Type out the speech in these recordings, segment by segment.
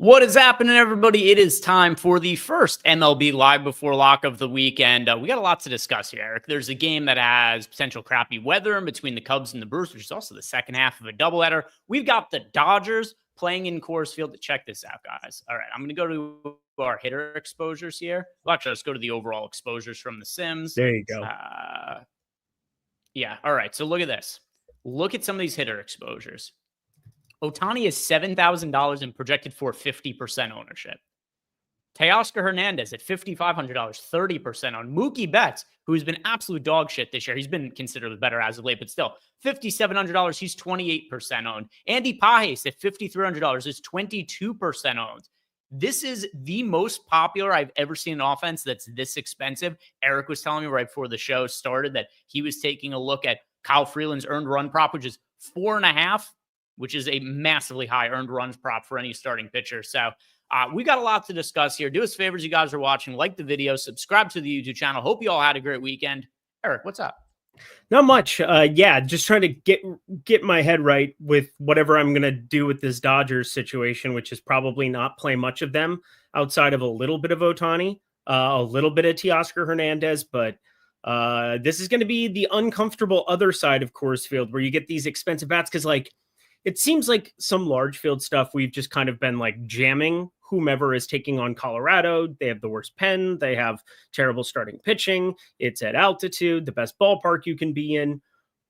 What is happening, everybody? It is time for the first MLB Live Before Lock of the weekend. We got a lot to discuss here, Eric. There's a game that has potential crappy weather in between the Cubs and the Brewers, which is also the second half of a doubleheader. We've got the Dodgers playing in Coors Field. Check this out, guys. All right, I'm going to go to our hitter exposures here. Well, actually, let's go to the overall exposures from the Sims. There you go. Yeah, all right. So look at this. Look at some of these hitter exposures. Ohtani is $7,000 and projected for 50% ownership. Teoscar Hernandez at $5,500, 30% on. Mookie Betts, who's been absolute dog shit this year. He's been considered better as of late, but still, $5,700. He's 28% owned. Andy Pages at $5,300 is 22% owned. This is the most popular I've ever seen an offense that's this expensive. Eric was telling me right before the show started that he was taking a look at Kyle Freeland's earned run prop, which is 4.5, which is a massively high earned runs prop for any starting pitcher. So we got a lot to discuss here. Do us favors, you guys are watching. Like the video, subscribe to the YouTube channel. Hope you all had a great weekend. Eric, what's up? Not much. Yeah, just trying to get my head right with whatever I'm going to do with this Dodgers situation, which is probably not play much of them outside of a little bit of Ohtani, a little bit of Teoscar Hernandez. But this is going to be the uncomfortable other side of Coors Field where you get these expensive bats because, like, it seems like some large field stuff we've just kind of been like jamming whomever is taking on Colorado. They have the worst pen. They have terrible starting pitching. It's at altitude, the best ballpark you can be in.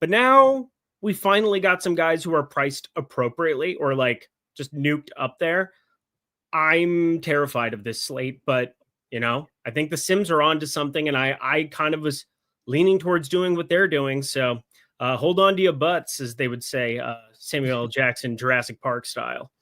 But now we finally got some guys who are priced appropriately or like just nuked up there. I'm terrified of this slate, but you know, I think the Sims are on to something, and I kind of was leaning towards doing what they're doing. So hold on to your butts, as they would say, Samuel L. Jackson, Jurassic Park style.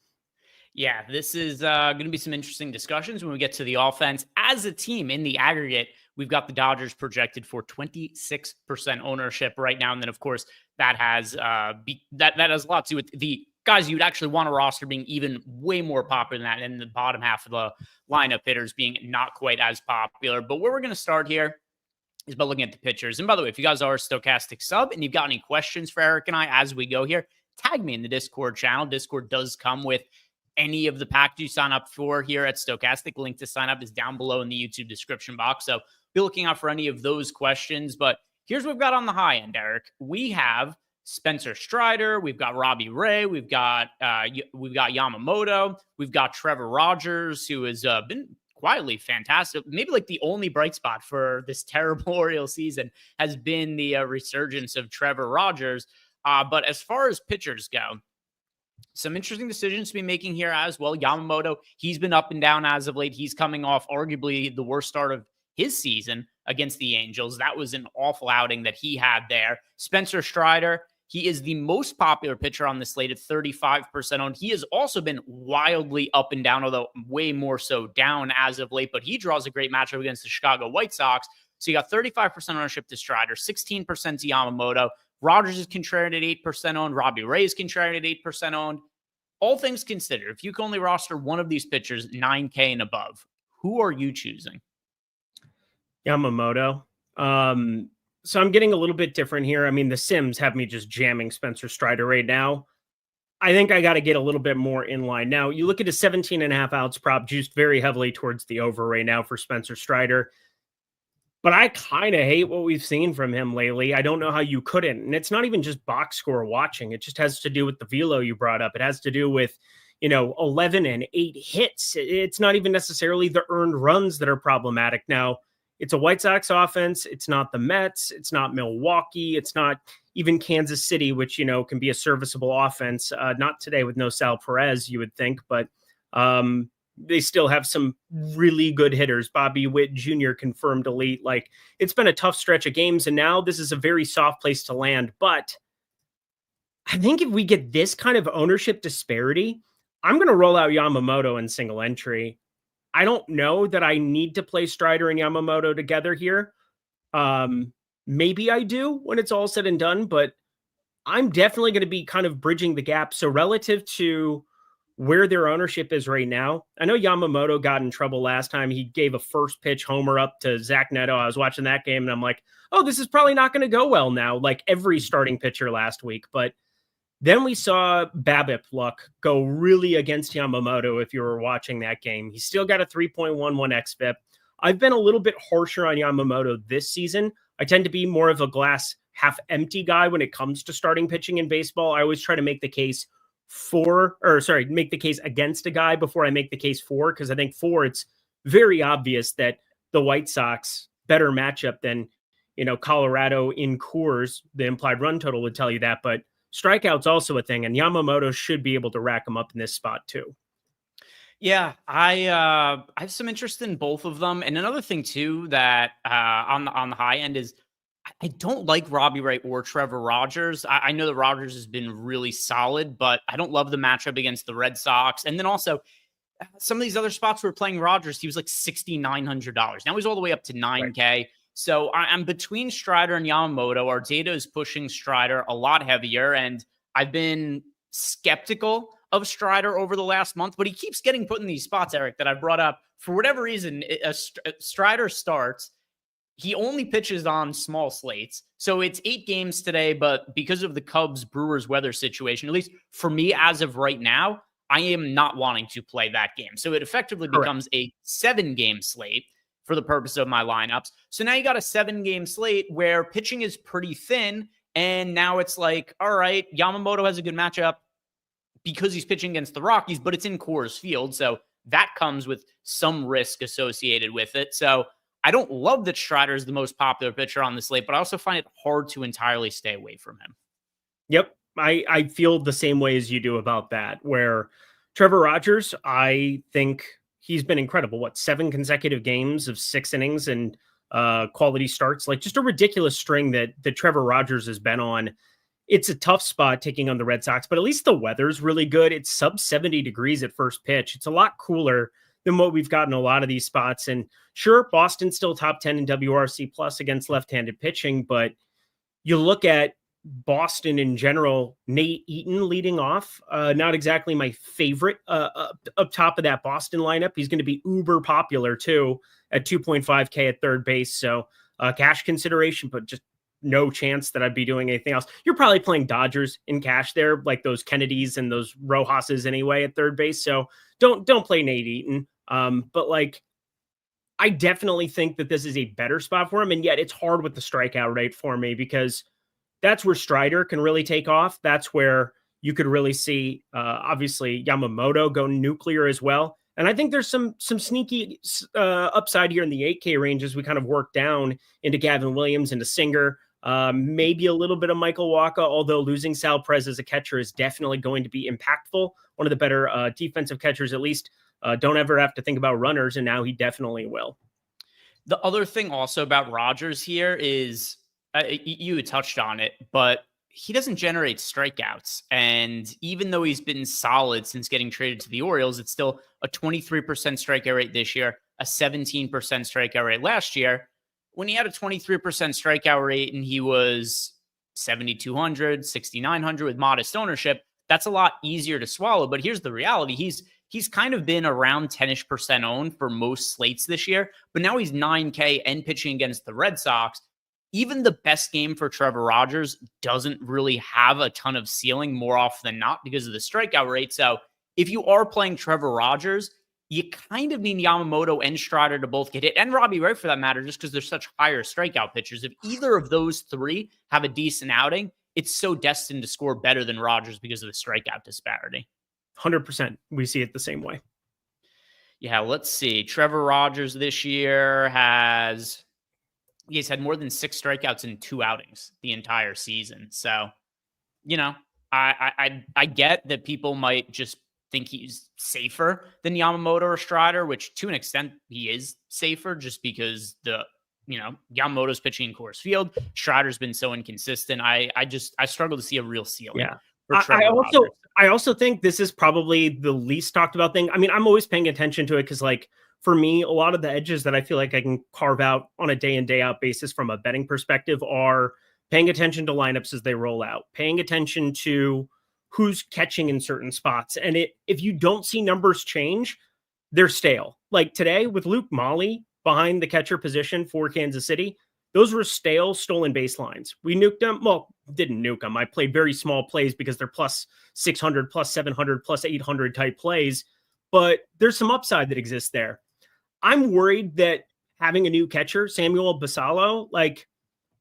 Yeah, this is going to be some interesting discussions when we get to the offense. As a team in the aggregate, we've got the Dodgers projected for 26% ownership right now. And then, of course, that has that has a lot to do with the guys you'd actually want to roster being even way more popular than that, and the bottom half of the lineup hitters being not quite as popular. But where we're going to start here is by looking at the pitchers. And by the way, if you guys are a Stokastic sub and you've got any questions for Eric and I as we go here, tag me in the Discord channel. Discord does come with any of the packs you sign up for here at Stokastic. Link to sign up is down below in the YouTube description box. So be looking out for any of those questions. But here's what we've got on the high end, Eric. We have Spencer Strider. We've got Robbie Ray. We've got Yamamoto. We've got Trevor Rogers, who has been quietly fantastic. Maybe like the only bright spot for this terrible Orioles season has been the resurgence of Trevor Rogers. But as far as pitchers go, some interesting decisions to be making here as well. Yamamoto, he's been up and down as of late. He's coming off arguably the worst start of his season against the Angels. That was an awful outing that he had there. Spencer Strider, he is the most popular pitcher on the slate at 35% owned. He has also been wildly up and down, although way more so down as of late, but he draws a great matchup against the Chicago White Sox. So you got 35% ownership to Strider, 16% to Yamamoto. Rogers is contrarian at 8% owned. Robbie Ray is contrarian at 8% owned. All things considered, if you can only roster one of these pitchers, 9K and above, who are you choosing? Yamamoto. So I'm getting a little bit different here. I mean, the Sims have me just jamming Spencer Strider right now. I think I got to get a little bit more in line. Now, you look at a 17.5 outs prop juiced very heavily towards the over right now for Spencer Strider. But I kind of hate what we've seen from him lately. I don't know how you couldn't. And it's not even just box score watching. It just has to do with the velo you brought up. It has to do with, 11 and 8 hits. It's not even necessarily the earned runs that are problematic. Now, it's a White Sox offense. It's not the Mets. It's not Milwaukee. It's not even Kansas City, which, can be a serviceable offense. Not today with no Sal Perez, you would think. But they still have some really good hitters. Bobby Witt Jr. confirmed elite. Like, it's been a tough stretch of games, and now this is a very soft place to land. But I think if we get this kind of ownership disparity, I'm going to roll out Yamamoto in single entry. I don't know that I need to play Strider and Yamamoto together here. Maybe I do when it's all said and done, but I'm definitely going to be kind of bridging the gap. So relative to where their ownership is right now, I know Yamamoto got in trouble last time. He gave a first pitch homer up to Zach Neto. I was watching that game and I'm like, oh, this is probably not going to go well now, like every starting pitcher last week. But Then we saw BABIP luck go really against Yamamoto if you were watching that game. He's still got a 3.11 xFIP. I've been a little bit harsher on Yamamoto this season. I tend to be more of a glass half empty guy when it comes to starting pitching in baseball. I always try to make the case make the case against a guy before I make the case for, because I think for, it's very obvious that the White Sox better matchup than, Colorado in Coors. The implied run total would tell you that, but strikeouts also a thing, and Yamamoto should be able to rack them up in this spot too. Yeah, I have some interest in both of them. And another thing too that on the high end is I don't like Robbie Ray or Trevor Rogers. I know that Rogers has been really solid, but I don't love the matchup against the Red Sox. And then also some of these other spots were playing Rogers. He was like $6,900. Now he's all the way up to 9K. Right. So I'm between Strider and Yamamoto. Our data is pushing Strider a lot heavier, and I've been skeptical of Strider over the last month, but he keeps getting put in these spots, Eric, that I brought up. For whatever reason, Strider starts. He only pitches on small slates. So it's 8 games today, but because of the Cubs-Brewers weather situation, at least for me as of right now, I am not wanting to play that game. So it effectively becomes a 7-game slate for the purpose of my lineups. So now you got a 7-game slate where pitching is pretty thin, and now it's like, all right, Yamamoto has a good matchup because he's pitching against the Rockies, but it's in Coors Field, so that comes with some risk associated with it. So I don't love that Strider is the most popular pitcher on the slate, but I also find it hard to entirely stay away from him. Yep, I feel the same way as you do about that, where Trevor Rogers, I think he's been incredible. 7 consecutive games of 6 innings and quality starts, like just a ridiculous string that Trevor Rogers has been on. It's a tough spot taking on the Red Sox, but at least the weather's really good. It's sub 70 degrees at first pitch. It's a lot cooler than what we've got in a lot of these spots. And sure, Boston's still top 10 in WRC plus against left-handed pitching, but you look at Boston in general, Nate Eaton leading off, not exactly my favorite up top of that Boston lineup. He's going to be uber popular too at 2.5K at third base. So cash consideration, but just no chance that I'd be doing anything else. You're probably playing Dodgers in cash there, like those Kennedys and those Rojas's anyway at third base. So don't play Nate Eaton. But like, I definitely think that this is a better spot for him. And yet it's hard with the strikeout rate for me, because that's where Strider can really take off. That's where you could really see, obviously, Yamamoto go nuclear as well. And I think there's some sneaky upside here in the 8K range as we kind of work down into Gavin Williams, into Singer, maybe a little bit of Michael Wacha, although losing Sal Perez as a catcher is definitely going to be impactful. One of the better defensive catchers, at least. Don't ever have to think about runners, and now he definitely will. The other thing also about Rogers here is, you had touched on it, but he doesn't generate strikeouts. And even though he's been solid since getting traded to the Orioles, it's still a 23% strikeout rate this year, a 17% strikeout rate last year. When he had a 23% strikeout rate and he was 7,200, 6,900 with modest ownership, that's a lot easier to swallow. But here's the reality. He's kind of been around 10-ish% owned for most slates this year, but now he's 9K and pitching against the Red Sox. Even the best game for Trevor Rogers doesn't really have a ton of ceiling more often than not because of the strikeout rate. So if you are playing Trevor Rogers, you kind of need Yamamoto and Strider to both get hit, and Robbie Ray for that matter, just because they're such higher strikeout pitchers. If either of those three have a decent outing, it's so destined to score better than Rogers because of the strikeout disparity. 100%. We see it the same way. Yeah, let's see. Trevor Rogers this year he's had more than 6 strikeouts in 2 outings the entire season. So, I get that people might just think he's safer than Yamamoto or Strider, which to an extent he is safer just because Yamamoto's pitching in Coors Field. Strider's been so inconsistent. I struggle to see a real ceiling. Yeah. I also think this is probably the least talked about thing. I mean, I'm always paying attention to it because, like, for me, a lot of the edges that I feel like I can carve out on a day in, day out basis from a betting perspective are paying attention to lineups as they roll out, paying attention to who's catching in certain spots. And if you don't see numbers change, they're stale. Like today with Luke Molly behind the catcher position for Kansas City, those were stale, stolen baselines. We nuked them. Well, didn't nuke them. I played very small plays because they're plus 600, plus 700, plus 800 type plays, but there's some upside that exists there. I'm worried that having a new catcher, Samuel Basallo, like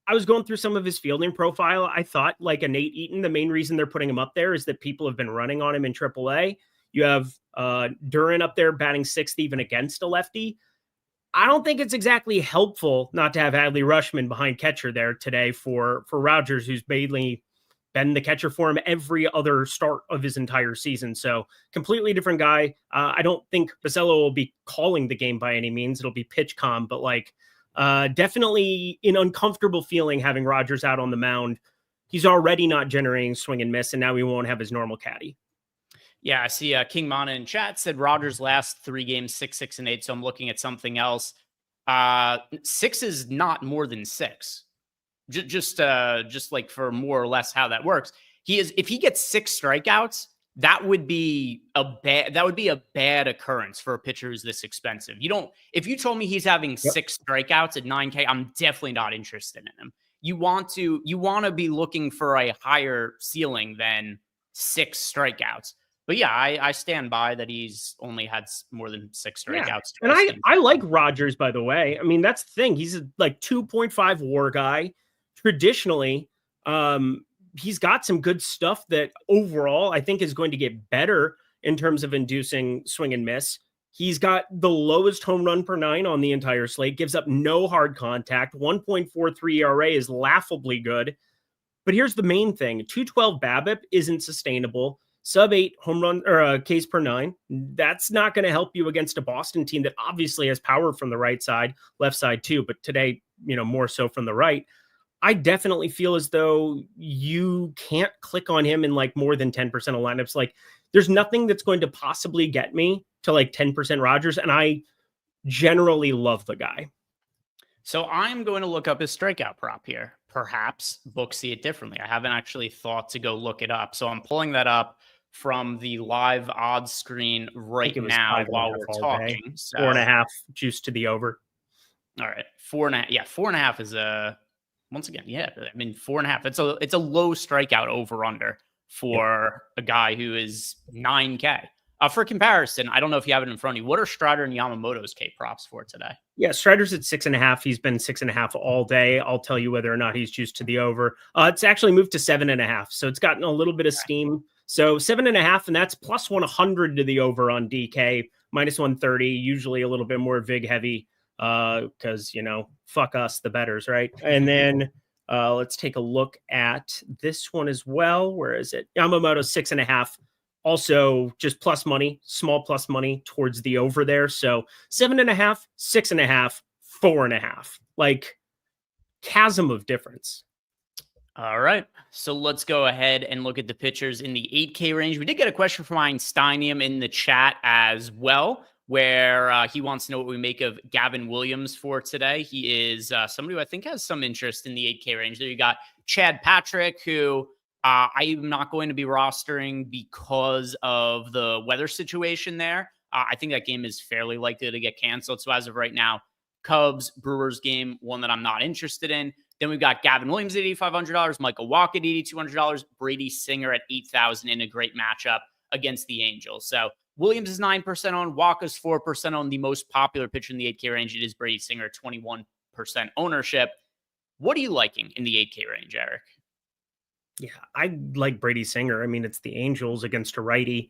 I was going through some of his fielding profile. I thought like a Nate Eaton, the main reason they're putting him up there is that people have been running on him in AAA. You have Duran up there batting sixth even against a lefty. I don't think it's exactly helpful not to have Adley Rutschman behind catcher there today for Rogers, who's mainly been the catcher for him every other start of his entire season. So completely different guy. I don't think Basello will be calling the game by any means. It'll be pitch comm, but like definitely an uncomfortable feeling having Rogers out on the mound. He's already not generating swing and miss, and now he won't have his normal caddy. Yeah, I see King Mana in chat said Rogers last 3 games, 6, 6, and 8. So I'm looking at something else. 6 is not more than 6. Just like for more or less how that works. If he gets 6 strikeouts, that would be a bad occurrence for a pitcher who's this expensive. If you told me he's having 6 strikeouts at 9K, I'm definitely not interested in him. You want to be looking for a higher ceiling than 6 strikeouts. But yeah, I stand by that he's only had more than 6 strikeouts. Yeah. And I like Rogers, by the way. I mean, that's the thing. He's a like 2.5 WAR guy. Traditionally, he's got some good stuff that overall I think is going to get better in terms of inducing swing and miss. He's got the lowest home run per 9 on the entire slate, gives up no hard contact. 1.43 ERA is laughably good. But here's the main thing. 212 BABIP isn't sustainable. Sub 8 home run or Ks per 9. That's not going to help you against a Boston team that obviously has power from the right side, left side too, but today, more so from the right. I definitely feel as though you can't click on him in like more than 10% of lineups. Like there's nothing that's going to possibly get me to like 10% Rogers. And I generally love the guy. So I'm going to look up his strikeout prop here. Perhaps books see it differently. I haven't actually thought to go look it up. So I'm pulling that up from the live odds screen right now while we're talking. So 4.5 juice to the over. All right. 4.5. Yeah. 4.5 is once again, yeah. I mean, 4.5. It's a low strikeout over under for a guy who is 9K. For comparison, I don't know if you have it in front of you. What are Strider and Yamamoto's K props for today? Yeah, Strider's at 6.5. He's been 6.5 all day. I'll tell you whether or not he's juiced to the over. It's actually moved to 7.5. So it's gotten a little bit of steam. So 7.5, and that's plus 100 to the over on DK, minus 130, usually a little bit more vig heavy because, fuck us, the bettors, right? And then let's take a look at this one as well. Where is it? Yamamoto 6.5. Also just plus money, small plus money towards the over there. So 7.5, 6.5, 4.5, like chasm of difference. All right. So let's go ahead and look at the pitchers in the 8K range. We did get a question from Einsteinium in the chat as well, where he wants to know what we make of Gavin Williams for today. He is somebody who I think has some interest in the 8K range. There you got Chad Patrick, who I'm not going to be rostering because of the weather situation there. I think that game is fairly likely to get canceled. So as of right now, Cubs, Brewers game, one that I'm not interested in. Then we've got Gavin Williams at $8,500, Michael Wacha at $8,200, Brady Singer at $8,000 in a great matchup against the Angels. So Williams is 9% on, Wacha's 4% on. The most popular pitcher in the 8K range, it is Brady Singer, 21% ownership. What are you liking in the 8K range, Eric? Yeah, I like Brady Singer. I mean, it's the Angels against a righty.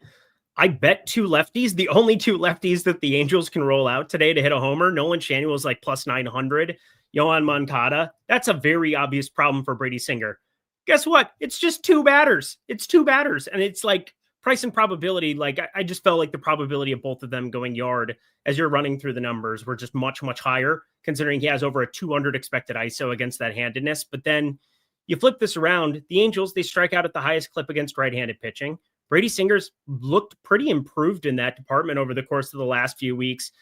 I bet 2 lefties, the only 2 lefties that the Angels can roll out today to hit a homer. Nolan Schanuel's like plus 900. Yohan Moncada. That's a very obvious problem for Brady Singer. Guess what? It's just 2 batters. It's 2 batters. And it's like price and probability. Like I just felt like the probability of both of them going yard as you're running through the numbers were just much, much higher, considering he has over a 200 expected ISO against that handedness. But then you flip this around, the Angels, they strike out at the highest clip against right-handed pitching. Brady Singer's looked pretty improved in that department over the course of the last few weeks.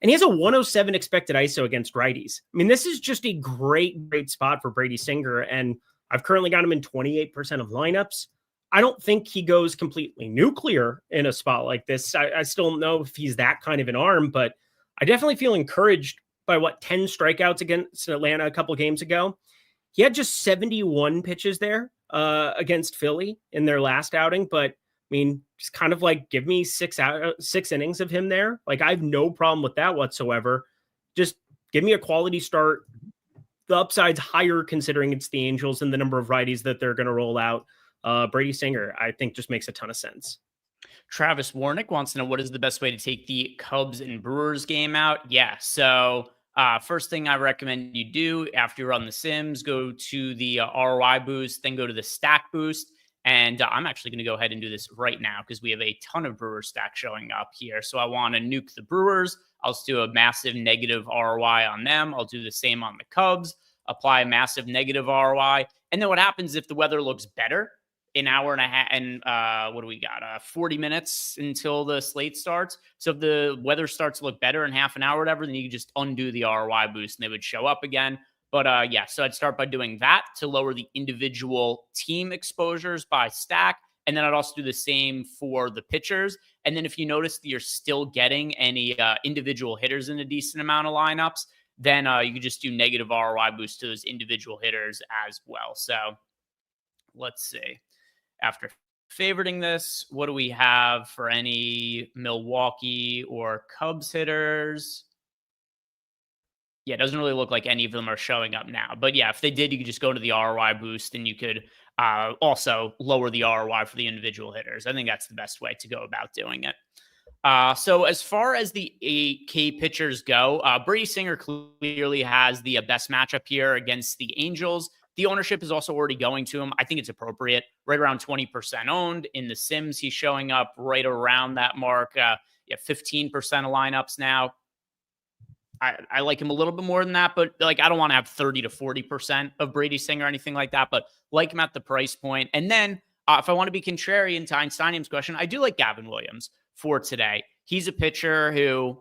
And he has a 107 expected ISO against righties. I mean, this is just a great spot for Brady Singer. And I've currently got him in 28% of lineups. I don't think he goes completely nuclear in a spot like this. I still don't know if he's that kind of an arm, but I definitely feel encouraged by 10 strikeouts against Atlanta a couple games ago. He had just 71 pitches there against Philly in their last outing, but I mean, just kind of like give me 6 innings of him there. Like I have no problem with that whatsoever. Just give me a quality start. The upside's higher considering it's the Angels and the number of righties that they're going to roll out. Brady Singer, I think, just makes a ton of sense. Travis Warnick wants to know what is the best way to take the Cubs and Brewers game out. Yeah. So first thing I recommend you do after you're on the Sims, go to the ROI boost, then go to the stack boost. And I'm actually going to go ahead and do this right now because we have a ton of Brewer stack showing up here. So I want to nuke the Brewers. I'll just do a massive negative ROI on them. I'll do the same on the Cubs, apply a massive negative ROI. And then what happens if the weather looks better? An hour and a half, and what do we got? 40 minutes until the slate starts. So if the weather starts to look better in half an hour or whatever, then you just undo the ROI boost and they would show up again. But yeah, so I'd start by doing that to lower the individual team exposures by stack. And then I'd also do the same for the pitchers. And then if you notice that you're still getting any individual hitters in a decent amount of lineups, then you could just do negative ROI boost to those individual hitters as well. So let's see. After favoriting this, what do we have for any Milwaukee or Cubs hitters? Yeah, it doesn't really look like any of them are showing up now. But yeah, if they did, you could just go to the ROI boost and you could also lower the ROI for the individual hitters. I think that's the best way to go about doing it. So as far as the 8K pitchers go, Brady Singer clearly has the best matchup here against the Angels. The ownership is also already going to him. I think it's appropriate. Right around 20% owned. In the Sims, he's showing up right around that mark. Yeah, 15% of lineups now. I like him a little bit more than that, but like I don't want to have 30 to 40% of Brady Singer or anything like that, but like him at the price point. And then if I want to be contrarian to Einsteinium's question, I do like Gavin Williams for today. He's a pitcher who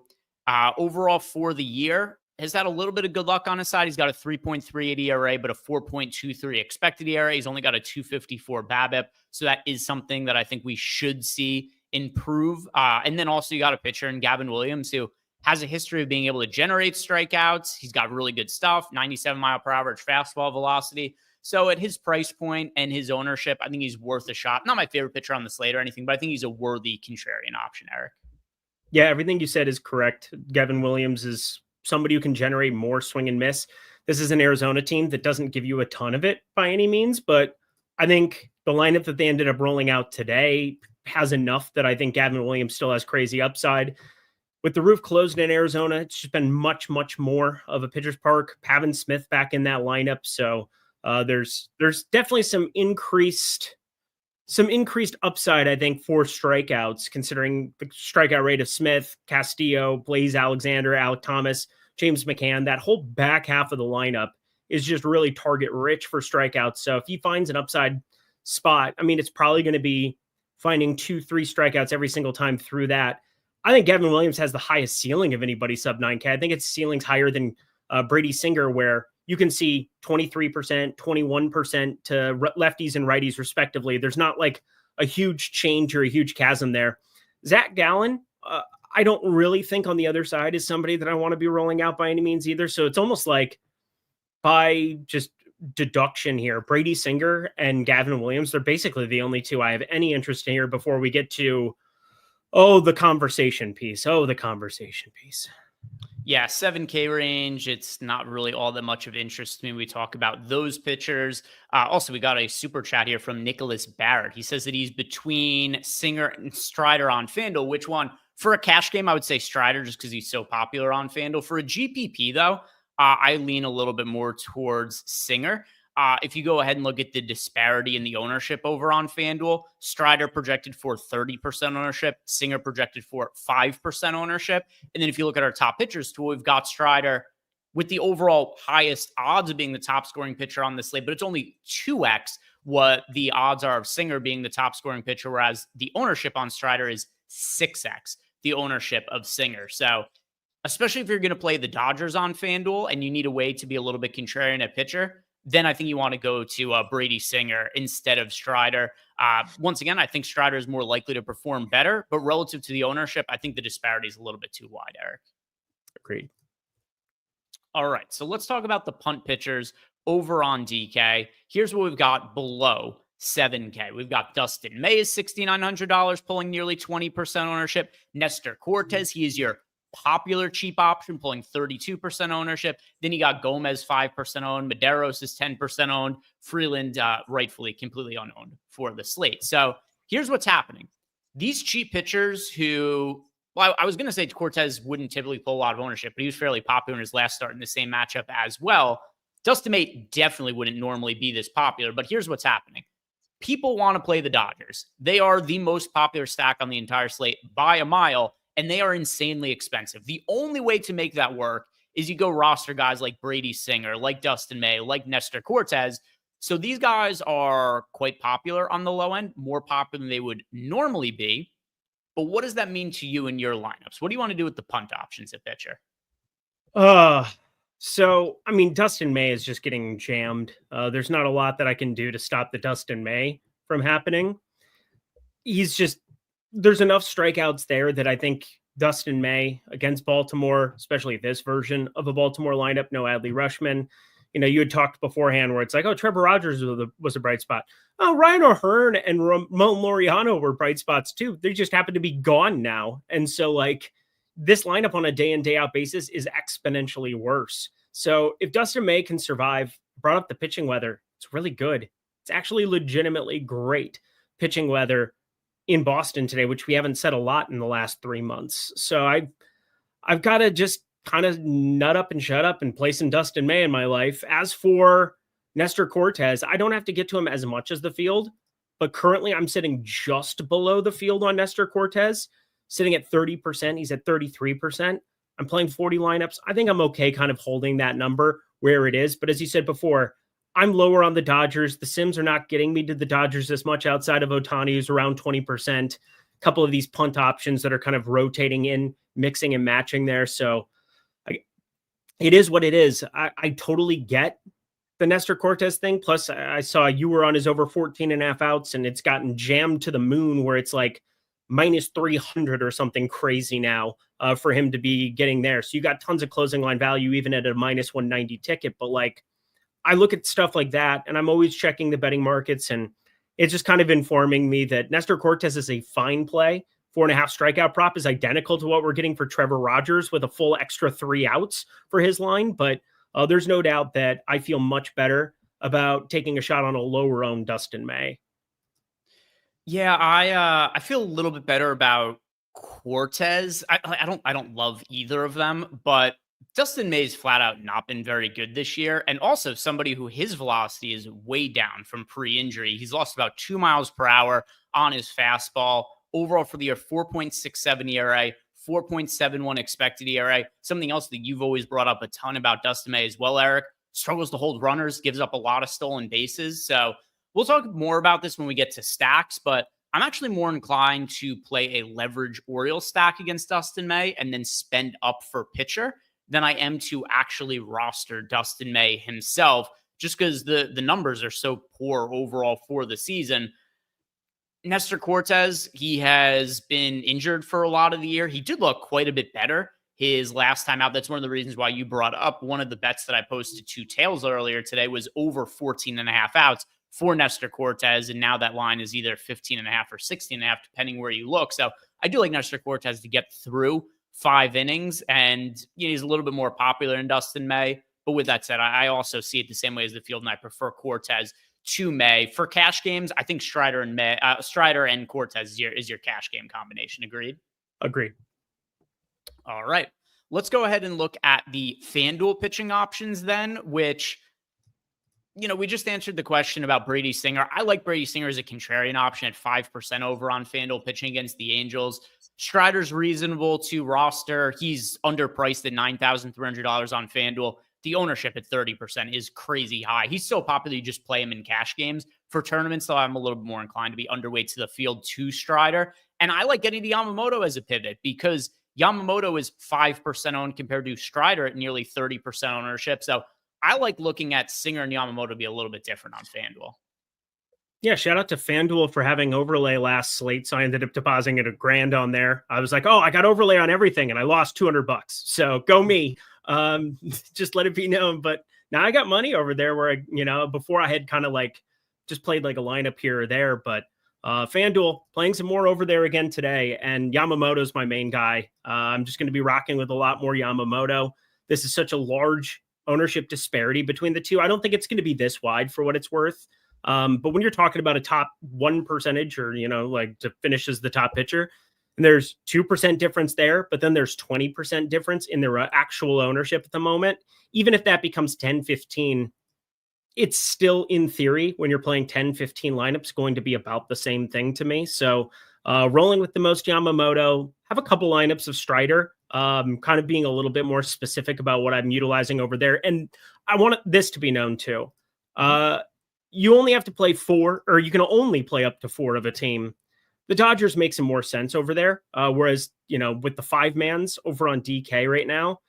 overall for the year has had a little bit of good luck on his side. He's got a 3.38 ERA, but a 4.23 expected ERA. He's only got a 254 BABIP. So that is something that I think we should see improve. And then also you got a pitcher in Gavin Williams who has a history of being able to generate strikeouts. He's got really good stuff, 97 mile per hour fastball velocity. So at his price point and his ownership, I think he's worth a shot. Not my favorite pitcher on the slate or anything, but I think he's a worthy contrarian option, Eric. Yeah, everything you said is correct. Gavin Williams is somebody who can generate more swing and miss. This is an Arizona team that doesn't give you a ton of it by any means, but I think the lineup that they ended up rolling out today has enough that I think Gavin Williams still has crazy upside. With the roof closed in Arizona, it's just been much, much more of a pitcher's park. Pavin Smith back in that lineup. So there's definitely some increased upside, I think, for strikeouts, considering the strikeout rate of Smith, Castillo, Blaze Alexander, Alec Thomas, James McCann. That whole back half of the lineup is just really target rich for strikeouts. So if he finds an upside spot, I mean, it's probably going to be finding 2-3 strikeouts every single time through that. I think Gavin Williams has the highest ceiling of anybody sub 9K. I think its ceiling's higher than Brady Singer, where you can see 23%, 21% to lefties and righties respectively. There's not like a huge change or a huge chasm there. Zach Gallen, I don't really think on the other side is somebody that I want to be rolling out by any means either. So it's almost like by just deduction here, Brady Singer and Gavin Williams, they're basically the only two I have any interest in here before we get to the conversation piece. Yeah, 7K range. It's not really all that much of interest to me. We talk about those pitchers. Also, we got a super chat here from Nicholas Barrett. He says that he's between Singer and Strider on FanDuel. Which one? For a cash game, I would say Strider just because he's so popular on FanDuel. For a GPP, though, I lean a little bit more towards Singer. If you go ahead and look at the disparity in the ownership over on FanDuel, Strider projected for 30% ownership, Singer projected for 5% ownership. And then if you look at our top pitchers tool, we've got Strider with the overall highest odds of being the top scoring pitcher on the slate, but it's only 2x what the odds are of Singer being the top scoring pitcher, whereas the ownership on Strider is 6x the ownership of Singer. So especially if you're going to play the Dodgers on FanDuel and you need a way to be a little bit contrarian at pitcher, then I think you want to go to Brady Singer instead of Strider. Once again, I think Strider is more likely to perform better, but relative to the ownership, I think the disparity is a little bit too wide, Eric. Agreed. All right, so let's talk about the punt pitchers over on DK. Here's what we've got below $7K. We've got Dustin May is $6,900, pulling nearly 20% ownership. Nestor Cortez, he is your popular cheap option, pulling 32% ownership. Then you got Gomez 5% owned. Medeiros is 10% owned. Freeland rightfully completely unowned for the slate. So here's what's happening. These cheap pitchers who, well, I was going to say Cortez wouldn't typically pull a lot of ownership, but he was fairly popular in his last start in the same matchup as well. Dustin May definitely wouldn't normally be this popular, but here's what's happening. People want to play the Dodgers. They are the most popular stack on the entire slate by a mile, and they are insanely expensive. The only way to make that work is you go roster guys like Brady Singer, like Dustin May, like Nestor Cortez. So these guys are quite popular on the low end, more popular than they would normally be. But what does that mean to you in your lineups? What do you want to do with the punt options at pitcher? So, I mean, Dustin May is just getting jammed. There's not a lot that I can do to stop the Dustin May from happening. There's enough strikeouts there that I think Dustin May against Baltimore, especially this version of a Baltimore lineup, no Adley Rutschman. You had talked beforehand where it's like, oh, Trevor Rogers was a bright spot. Oh, Ryan O'Hearn and Ramon Laureano were bright spots too. They just happen to be gone now. And so this lineup on a day in, day out basis is exponentially worse. So if Dustin May can survive, brought up the pitching weather, it's really good. It's actually legitimately great pitching weather in Boston today, which we haven't said a lot in the last 3 months. So I've got to just kind of nut up and shut up and play some Dustin May in my life. As for Nestor Cortez, I don't have to get to him as much as the field, but currently I'm sitting just below the field on Nestor Cortez, sitting at 30%. He's at 33%. I'm playing 40 lineups. I think I'm okay kind of holding that number where it is. But as you said before, I'm lower on the Dodgers. The Sims are not getting me to the Dodgers as much outside of Ohtani, who's around 20%. A couple of these punt options that are kind of rotating in, mixing and matching there. So it is what it is. I totally get the Nestor Cortez thing. Plus, I saw you were on his over 14.5 outs, and it's gotten jammed to the moon where it's like minus 300 or something crazy now for him to be getting there. So you got tons of closing line value, even at a minus 190 ticket. But I look at stuff like that, and I'm always checking the betting markets, and it's just kind of informing me that Nestor Cortez is a fine play. 4.5 strikeout prop is identical to what we're getting for Trevor Rogers with a full extra 3 outs for his line. But there's no doubt that I feel much better about taking a shot on a lower owned Dustin May. Yeah, I feel a little bit better about Cortez. I don't love either of them, but Dustin May's flat out not been very good this year. And also somebody who his velocity is way down from pre-injury. He's lost about 2 miles per hour on his fastball. Overall for the year, 4.67 ERA, 4.71 expected ERA. Something else that you've always brought up a ton about Dustin May as well, Eric. Struggles to hold runners, gives up a lot of stolen bases. So we'll talk more about this when we get to stacks, but I'm actually more inclined to play a leverage Orioles stack against Dustin May and then spend up for pitcher than I am to actually roster Dustin May himself, just because the numbers are so poor overall for the season. Nestor Cortez, he has been injured for a lot of the year. He did look quite a bit better his last time out. That's one of the reasons why you brought up one of the bets that I posted to Tails earlier today was over 14.5 outs for Nestor Cortez. And now that line is either 15.5 or 16.5, depending where you look. So I do like Nestor Cortez to get through 5 innings, and he's a little bit more popular than Dustin May. But with that said, I also see it the same way as the field, and I prefer Cortez to May. For cash games, I think Strider and Cortez is your cash game combination. Agreed? Agreed. All right. Let's go ahead and look at the FanDuel pitching options then, which, we just answered the question about Brady Singer. I like Brady Singer as a contrarian option at 5% over on FanDuel pitching against the Angels. Strider's reasonable to roster. He's underpriced at $9,300 on FanDuel. The ownership at 30% is crazy high. He's so popular, you just play him in cash games. For tournaments, though, I'm a little bit more inclined to be underweight to the field to Strider. And I like getting the Yamamoto as a pivot because Yamamoto is 5% owned compared to Strider at nearly 30% ownership. So I like looking at Singer and Yamamoto to be a little bit different on FanDuel. Yeah, shout out to FanDuel for having overlay last slate. So I ended up depositing at $1,000 on there. I was like, oh, I got overlay on everything and I lost $200. So go me. Just let it be known. But now I got money over there where, before I had kind of just played like a lineup here or there, but FanDuel playing some more over there again today, and Yamamoto's my main guy. I'm just going to be rocking with a lot more Yamamoto. This is such a large ownership disparity between the two. I don't think it's going to be this wide for what it's worth. But when you're talking about a top 1% or, like to finish as the top pitcher, and there's 2% difference there, but then there's 20% difference in their actual ownership at the moment. Even if that becomes 10, 15, it's still in theory when you're playing 10, 15 lineups going to be about the same thing to me. So rolling with the most Yamamoto, have a couple lineups of Strider, kind of being a little bit more specific about what I'm utilizing over there. And I want this to be known too. You only have to play 4, or you can only play up to 4 of a team. The Dodgers make some more sense over there. Whereas, with the 5-mans over on DK right now,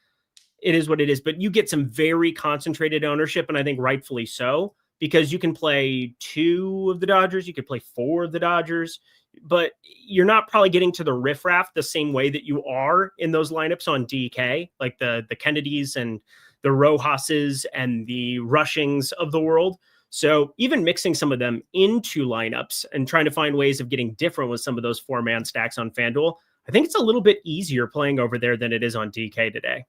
it is what it is. But you get some very concentrated ownership, and I think rightfully so, because you can play 2 of the Dodgers, you could play 4 of the Dodgers, but you're not probably getting to the riffraff the same way that you are in those lineups on DK, like the Kennedys and the Rojas's and the Rushings of the world. So even mixing some of them into lineups and trying to find ways of getting different with some of those 4-man stacks on FanDuel, I think it's a little bit easier playing over there than it is on DK today.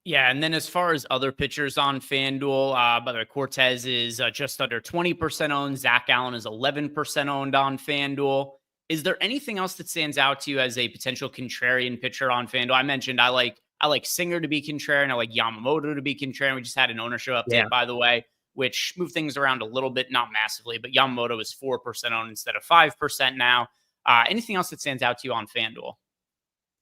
Yeah, and then as far as other pitchers on FanDuel, by the way, Cortez is just under 20% owned. Zach Allen is 11% owned on FanDuel. Is there anything else that stands out to you as a potential contrarian pitcher on FanDuel? I mentioned I like Singer to be contrarian. I like Yamamoto to be contrarian. We just had an ownership update, by the way, which moved things around a little bit, not massively, but Yamamoto is 4% owned instead of 5% now. Anything else that stands out to you on FanDuel?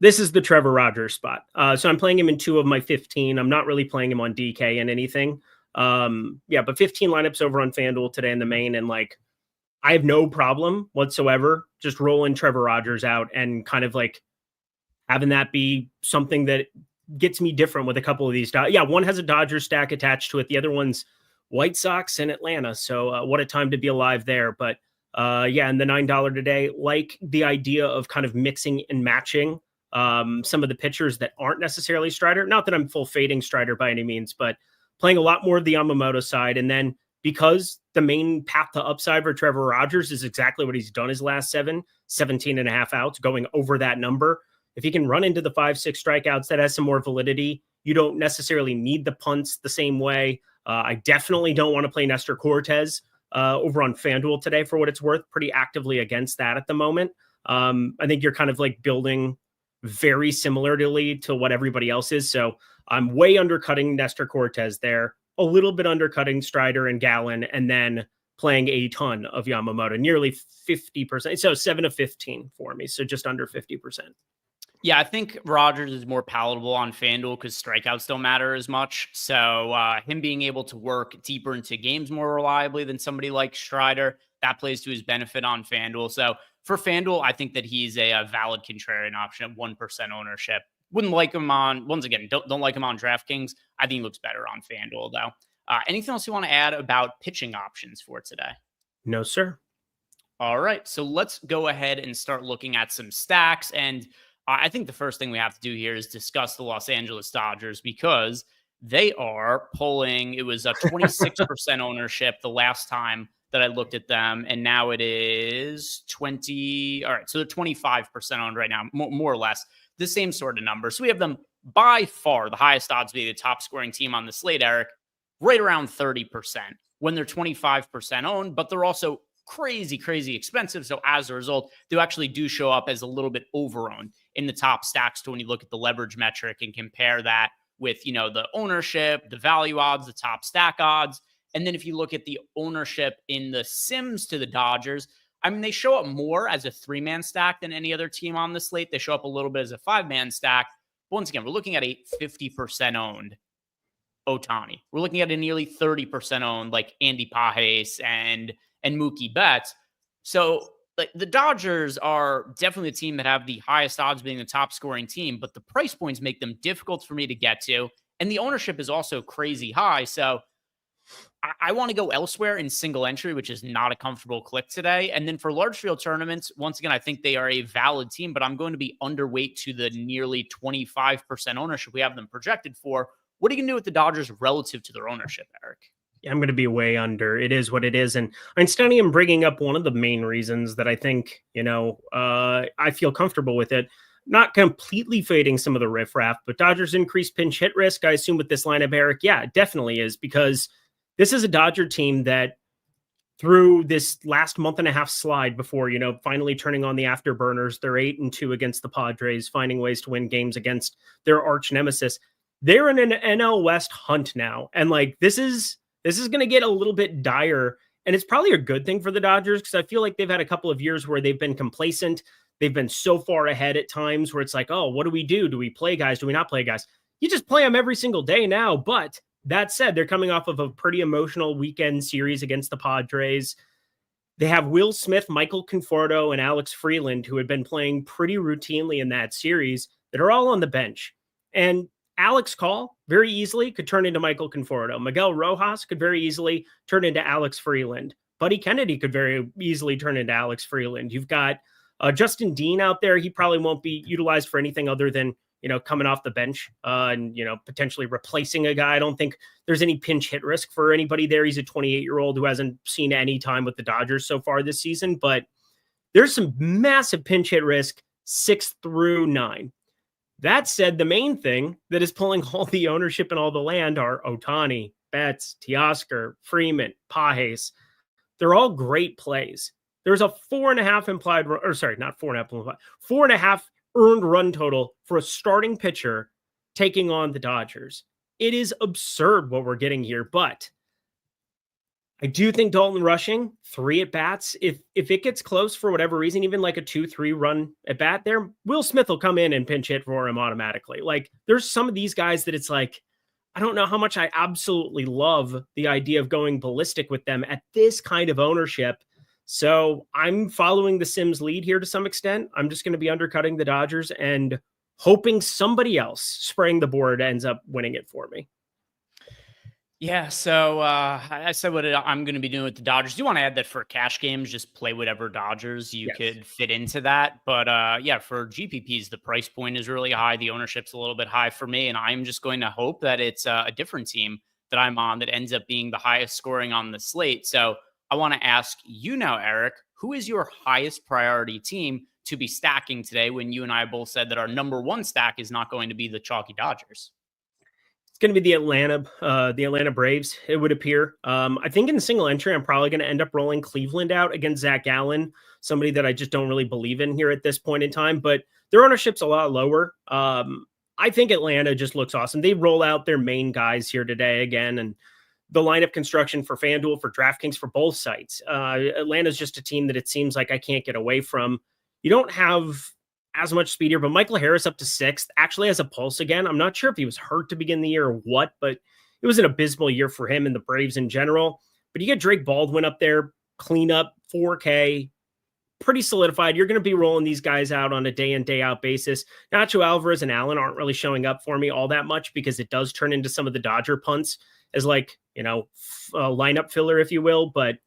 This is the Trevor Rogers spot. So I'm playing him in 2 of my 15. I'm not really playing him on DK and anything. But 15 lineups over on FanDuel today in the main. And I have no problem whatsoever just rolling Trevor Rogers out and kind of having that be something that gets me different with a couple of these. One has a Dodgers stack attached to it. The other one's White Sox and Atlanta. So what a time to be alive there. But and the $9 today, like the idea of kind of mixing and matching some of the pitchers that aren't necessarily Strider. Not that I'm full fading Strider by any means, but playing a lot more of the Yamamoto side. And then because the main path to upside for Trevor Rogers is exactly what he's done his last 17.5 outs, going over that number. If he can run into the 5-6 strikeouts, that has some more validity. You don't necessarily need the punts the same way. I definitely don't want to play Nestor Cortez over on FanDuel today for what it's worth, pretty actively against that at the moment. I think you're kind of building very similarly to what everybody else is. So I'm way undercutting Nestor Cortez there, a little bit undercutting Strider and Gallen, and then playing a ton of Yamamoto, nearly 50%. So 7 of 15 for me. So just under 50%. Yeah, I think Rogers is more palatable on FanDuel because strikeouts don't matter as much. So him being able to work deeper into games more reliably than somebody like Strider, that plays to his benefit on FanDuel. So for FanDuel, I think that he's a valid contrarian option at 1% ownership. Wouldn't like him on, once again, don't like him on DraftKings. I think he looks better on FanDuel, though. Anything else you want to add about pitching options for today? No, sir. All right, so let's go ahead and start looking at some stacks. And I think the first thing we have to do here is discuss the Los Angeles Dodgers because they are pulling, it was a 26% ownership the last time that I looked at them, and now it is 20. All right, so they're 25% owned right now, more or less the same sort of number. So we have them by far the highest odds being the top scoring team on the slate, Eric, right around 30% when they're 25% owned, but they're also crazy expensive. So as a result, they actually do show up as a little bit over-owned in the top stacks to when you look at the leverage metric and compare that with, the ownership, the value odds, the top stack odds. And then if you look at the ownership in the Sims to the Dodgers, I mean, they show up more as a 3-man stack than any other team on the slate. They show up a little bit as a 5-man stack. But once again, we're looking at a 50% owned Ohtani. We're looking at a nearly 30% owned like Andy Pages and Mookie Betts. So the Dodgers are definitely the team that have the highest odds being the top scoring team, but the price points make them difficult for me to get to. And the ownership is also crazy high. So I want to go elsewhere in single entry, which is not a comfortable click today. And then for large field tournaments, once again, I think they are a valid team, but I'm going to be underweight to the nearly 25% ownership we have them projected for. What are you going to do with the Dodgers relative to their ownership, Eric? I'm going to be way under. It is what it is. And Einstein, I'm bringing up one of the main reasons that I think, I feel comfortable with it. Not completely fading some of the riffraff, but Dodgers increased pinch hit risk. I assume with this lineup, Eric, yeah, it definitely is, because this is a Dodger team that through this last month and a half slide before, finally turning on the afterburners, they're 8-2 against the Padres, finding ways to win games against their arch nemesis. They're in an NL West hunt now. And this is going to get a little bit dire. And it's probably a good thing for the Dodgers, because I feel like they've had a couple of years where they've been complacent. They've been so far ahead at times where it's like, oh, what do we do? Do we play guys? Do we not play guys? You just play them every single day now. But that said, they're coming off of a pretty emotional weekend series against the Padres. They have Will Smith, Michael Conforto, and Alex Freeland, who had been playing pretty routinely in that series, that are all on the bench. And Alex Call very easily could turn into Michael Conforto. Miguel Rojas could very easily turn into Alex Freeland. Buddy Kennedy could very easily turn into Alex Freeland. You've got Justin Dean out there. He probably won't be utilized for anything other than coming off the bench and potentially replacing a guy. I don't think there's any pinch hit risk for anybody there. He's a 28-year-old who hasn't seen any time with the Dodgers so far this season, but there's some massive pinch hit risk 6 through 9. That said, the main thing that is pulling all the ownership and all the land are Ohtani, Betts, Teoscar, Freeman, Pages. They're all great plays. There's a 4.5 implied, or sorry, not 4.5 implied, 4.5 earned run total for a starting pitcher taking on the Dodgers. It is absurd what we're getting here, but I do think Dalton rushing 3 at bats, if it gets close for whatever reason, even like a 2-3 run at bat there, Will Smith will come in and pinch hit for him automatically. There's some of these guys that it's like, I don't know how much I absolutely love the idea of going ballistic with them at this kind of ownership. So I'm following the Sims lead here to some extent. I'm just going to be undercutting the Dodgers and hoping somebody else spraying the board ends up winning it for me. Yeah, so I said what I'm going to be doing with the Dodgers. Do you want to add that for cash games, just play whatever Dodgers you could fit into that? But yeah, for GPPs, the price point is really high. The ownership's a little bit high for me, and I'm just going to hope that it's a different team that I'm on that ends up being the highest scoring on the slate. So I want to ask you now, Eric, who is your highest priority team to be stacking today, when you and I both said that our number one stack is not going to be the chalky Dodgers? Going to be the Atlanta Braves, it would appear. I think in single entry, I'm probably going to end up rolling Cleveland out against Zach Gallen, somebody that I just don't really believe in here at this point in time, but their ownership's a lot lower. I think Atlanta just looks awesome. They roll out their main guys here today again, and the lineup construction for FanDuel, for DraftKings, for both sites. Atlanta's just a team that it seems like I can't get away from. You don't have as much speed here, but Michael Harris up to 6th actually has a pulse again. I'm not sure if he was hurt to begin the year or what, but it was an abysmal year for him and the Braves in general. But you get Drake Baldwin up there, clean up, 4K, pretty solidified. You're going to be rolling these guys out on a day in, day out basis. Nacho Alvarez and Allen aren't really showing up for me all that much, because it does turn into some of the Dodger punts as lineup filler, if you will. But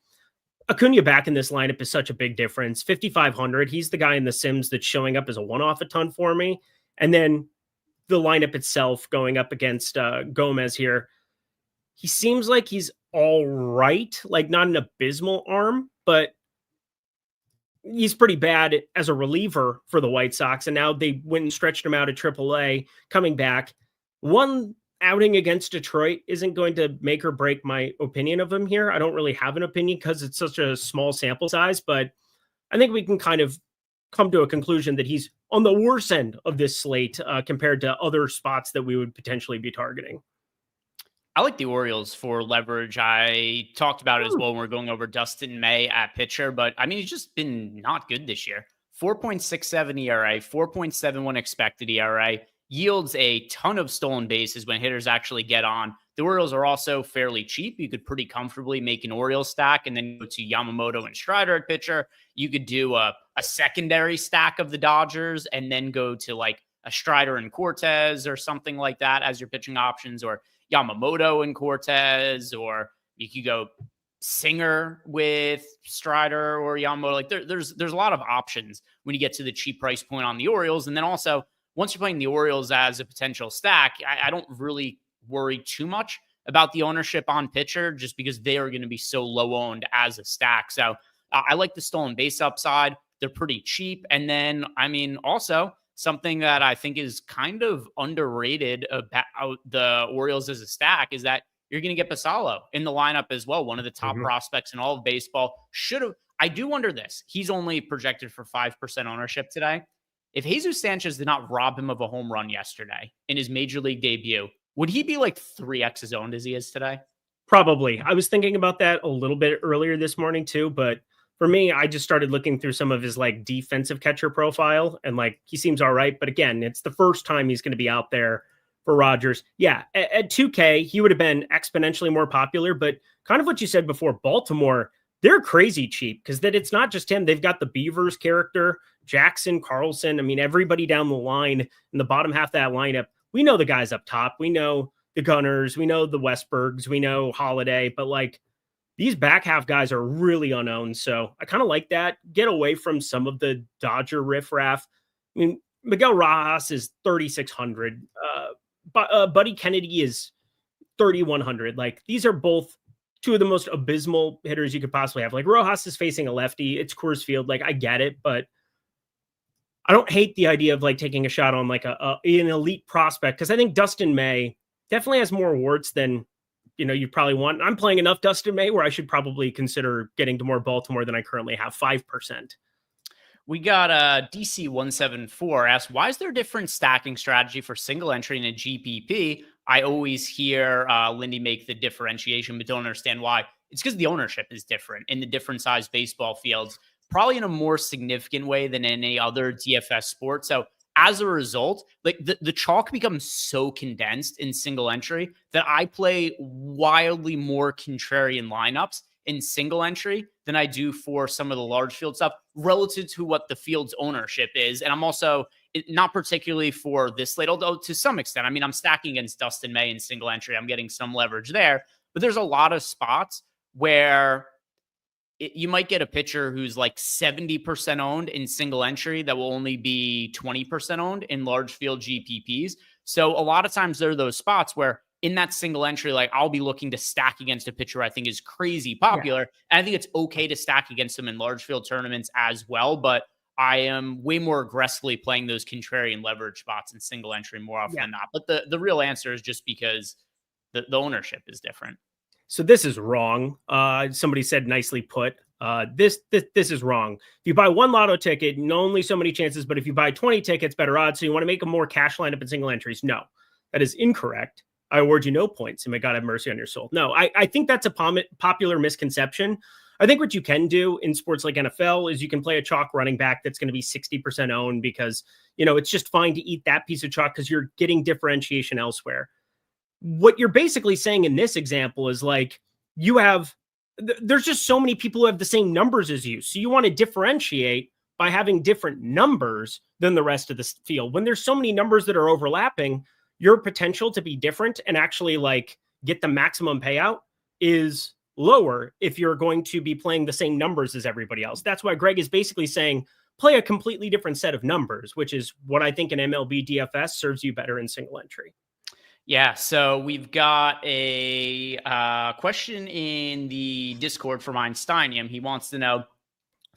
Acuna back in this lineup is such a big difference. 5,500. He's the guy in the Sims that's showing up as a one-off a ton for me. And then the lineup itself going up against Gomez here. He seems like he's all right, not an abysmal arm, but he's pretty bad as a reliever for the White Sox. And now they went and stretched him out at AAA, coming back. One outing against Detroit isn't going to make or break my opinion of him here. I don't really have an opinion because it's such a small sample size, but I think we can kind of come to a conclusion that he's on the worst end of this slate compared to other spots that we would potentially be targeting. I like the Orioles for leverage. I talked about it as well when we're going over Dustin May at pitcher, but I mean, he's just been not good this year. 4.67 ERA, 4.71 expected ERA. Yields a ton of stolen bases when hitters actually get on. The Orioles are also fairly cheap. You could pretty comfortably make an Orioles stack and then go to Yamamoto and Strider at pitcher. You could do a secondary stack of the Dodgers and then go to a Strider and Cortez or something like that as your pitching options, or Yamamoto and Cortez, or you could go Singer with Strider or Yamamoto. There's a lot of options when you get to the cheap price point on the Orioles. And then also, once you're playing the Orioles as a potential stack, I don't really worry too much about the ownership on pitcher just because they are going to be so low owned as a stack. So I like the stolen base upside. They're pretty cheap. And then, I mean, also something that I think is kind of underrated about the Orioles as a stack is that you're going to get Basallo in the lineup as well. One of the top prospects in all of baseball. I do wonder this. He's only projected for 5% ownership today. If Jesus Sanchez did not rob him of a home run yesterday in his major league debut, would he be like 3x owned as he is today? Probably. I was thinking about that a little bit earlier this morning too, but for me, I just started looking through some of his like defensive catcher profile and like he seems all right. But again, it's the first time he's going to be out there for Rodgers. Yeah, at 2K, he would have been exponentially more popular. But kind of what you said before, Baltimore, they're crazy cheap because that it's not just him. They've got the Beavers character, Jackson, Carlson. I mean, everybody down the line in the bottom half of that lineup. We know the guys up top. We know the Gunners. We know the Westbergs. We know Holiday. But like, these back half guys are really unowned. So I kind of like that. Get away from some of the Dodger riffraff. I mean, Miguel Rojas is 3,600. Buddy Kennedy is 3,100. Like these are both two of the most abysmal hitters you could possibly have. Like Rojas is facing a lefty. It's Coors Field. Like I get it, but I don't hate the idea of like taking a shot on like an elite prospect. Cause I think Dustin May definitely has more warts than, you probably want. I'm playing enough Dustin May where I should probably consider getting to more Baltimore than I currently have, 5%. We got DC 174 asked, why is there a different stacking strategy for single entry in a GPP? I always hear Lindy make the differentiation, but don't understand why. It's because the ownership is different in the different size baseball fields, probably in a more significant way than any other DFS sport. So as a result, like the chalk becomes so condensed in single entry that I play wildly more contrarian lineups in single entry than I do for some of the large field stuff relative to what the field's ownership is. And I'm also not particularly for this slate, although to some extent, I mean, I'm stacking against Dustin May in single entry. I'm getting some leverage there, but there's a lot of spots where you might get a pitcher who's like 70% owned in single entry that will only be 20% owned in large field GPPs. So a lot of times there are those spots where in that single entry, like I'll be looking to stack against a pitcher I think is crazy popular. Yeah. And I think it's okay to stack against them in large field tournaments as well. But I am way more aggressively playing those contrarian leverage spots in single entry more often than not. But the real answer is just because the ownership is different. So this is wrong. Somebody said nicely put. This is wrong. If you buy one lotto ticket, not only so many chances, but if you buy 20 tickets, better odds. So you want to make a more cash lineup in single entries. No, that is incorrect. I award you no points and may God have mercy on your soul. No, I think that's a popular misconception. I think what you can do in sports like NFL is you can play a chalk running back that's going to be 60% owned because, it's just fine to eat that piece of chalk because you're getting differentiation elsewhere. What you're basically saying in this example is like there's just so many people who have the same numbers as you. So you want to differentiate by having different numbers than the rest of the field. When there's so many numbers that are overlapping, your potential to be different and actually like get the maximum payout is lower if you're going to be playing the same numbers as everybody else. That's why Greg is basically saying play a completely different set of numbers, which is what I think an MLB DFS serves you better in single entry. Yeah, so we've got a question in the Discord from Einsteinium. He wants to know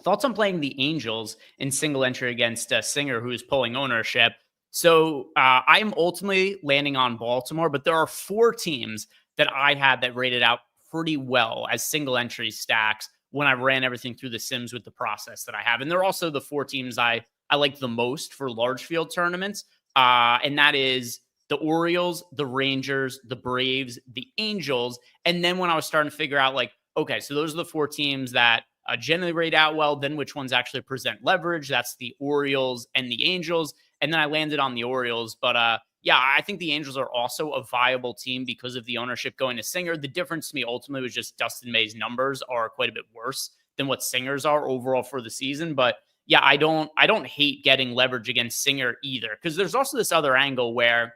thoughts on playing the Angels in single entry against a Singer who is pulling ownership. So I am ultimately landing on Baltimore, but there are 4 teams that I had that rated out pretty well as single entry stacks when I ran everything through the Sims with the process that I have. And they're also the 4 teams I like the most for large field tournaments. And that is the Orioles, the Rangers, the Braves, the Angels. And then when I was starting to figure out like, okay, so those are the 4 teams that generally rate out well, then which ones actually present leverage. That's the Orioles and the Angels. And then I landed on the Orioles. But yeah, I think the Angels are also a viable team because of the ownership going to Singer. The difference to me ultimately was just Dustin May's numbers are quite a bit worse than what Singer's are overall for the season. But yeah, I don't hate getting leverage against Singer either, because there's also this other angle where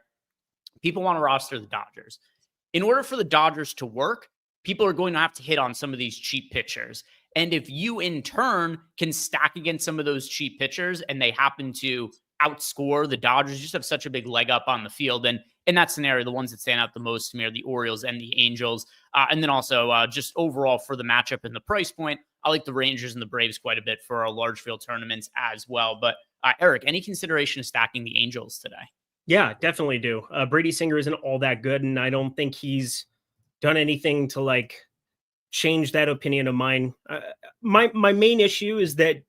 people want to roster the Dodgers. In order for the Dodgers to work, people are going to have to hit on some of these cheap pitchers. And if you in turn can stack against some of those cheap pitchers and they happen to outscore the Dodgers, just have such a big leg up on the field. And in that scenario, the ones that stand out the most to me are the Orioles and the Angels. And then also just overall for the matchup and the price point, I like the Rangers and the Braves quite a bit for our large field tournaments as well. But Eric, any consideration of stacking the Angels today? Yeah, definitely do. Brady Singer isn't all that good, and I don't think he's done anything to like change that opinion of mine. My main issue is that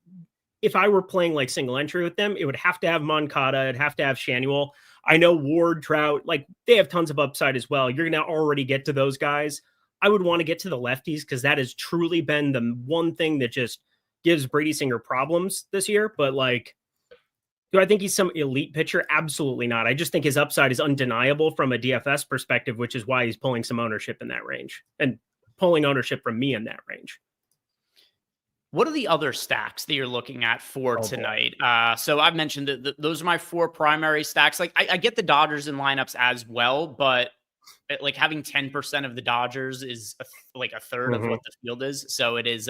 if I were playing like single entry with them, it would have to have Moncada, it'd have to have Shanuel. I know Ward, Trout, like they have tons of upside as well. You're going to already get to those guys. I would want to get to the lefties because that has truly been the one thing that just gives Brady Singer problems this year. But like, do I think he's some elite pitcher? Absolutely not. I just think his upside is undeniable from a DFS perspective, which is why he's pulling some ownership in that range and pulling ownership from me in that range. What are the other stacks that you're looking at for tonight? So I've mentioned that those are my 4 primary stacks. Like I get the Dodgers in lineups as well, but like having 10% of the Dodgers is like a third of what the field is. So it is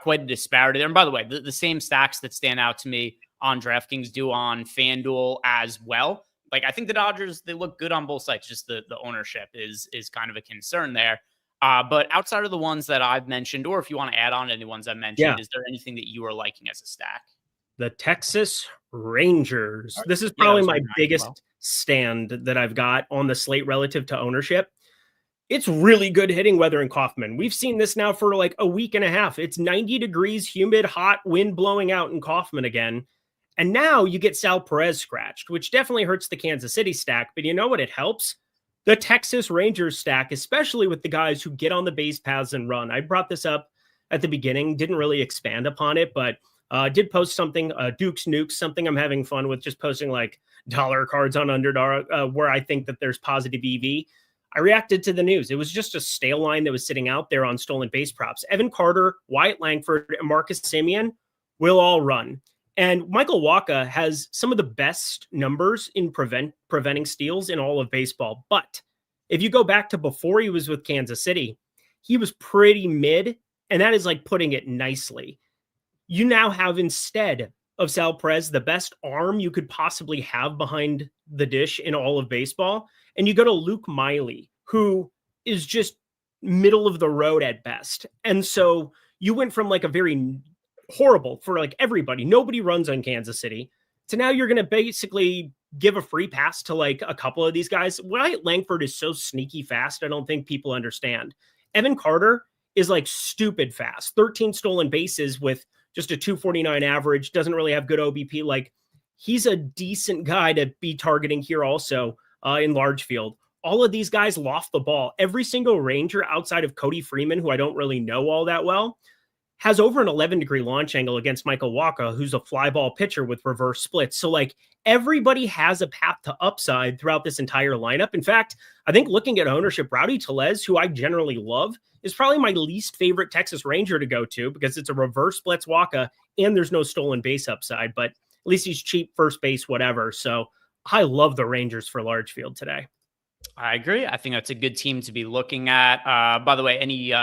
quite a disparity there. And by the way, the same stacks that stand out to me on DraftKings do on FanDuel as well. Like I think the Dodgers, they look good on both sides. Just the ownership is kind of a concern there. But outside of the ones that I've mentioned, or if you want to add on any ones I mentioned, is there anything that you are liking as a stack? The Texas Rangers. This is probably my biggest stand that I've got on the slate relative to ownership. It's really good hitting weather in Kauffman. We've seen this now for like a week and a half. It's 90 degrees, humid, hot, wind blowing out in Kauffman again. And now you get Sal Perez scratched, which definitely hurts the Kansas City stack. But you know what? It helps the Texas Rangers stack, especially with the guys who get on the base paths and run. I brought this up at the beginning, didn't really expand upon it, but did post something, Duke's Nukes, something I'm having fun with, just posting like dollar cards on Underdog where I think that there's positive EV. I reacted to the news. It was just a stale line that was sitting out there on stolen base props. Evan Carter, Wyatt Langford, and Marcus Semien will all run. And Michael Wacha has some of the best numbers in preventing steals in all of baseball. But if you go back to before he was with Kansas City, he was pretty mid, and that is like putting it nicely. You now have, instead of Sal Perez, the best arm you could possibly have behind the dish in all of baseball. And you go to Luke Miley, who is just middle of the road at best. And so you went from like a very horrible for like everybody. Nobody runs on Kansas City. So now you're going to basically give a free pass to like a couple of these guys. Wyatt Langford is so sneaky fast. I don't think people understand. Evan Carter is like stupid fast. 13 stolen bases with just a 249 average. Doesn't really have good OBP. Like he's a decent guy to be targeting here also in large field. All of these guys loft the ball. Every single Ranger outside of Cody Freeman, who I don't really know all that well, has over an 11-degree launch angle against Michael Wacha, who's a fly ball pitcher with reverse splits. So like everybody has a path to upside throughout this entire lineup. In fact, I think looking at ownership, Rowdy Tellez, who I generally love, is probably my least favorite Texas Ranger to go to because it's a reverse splits Wacha and there's no stolen base upside, but at least he's cheap, first base, whatever. So I love the Rangers for large field today. I agree. I think that's a good team to be looking at. By the way, any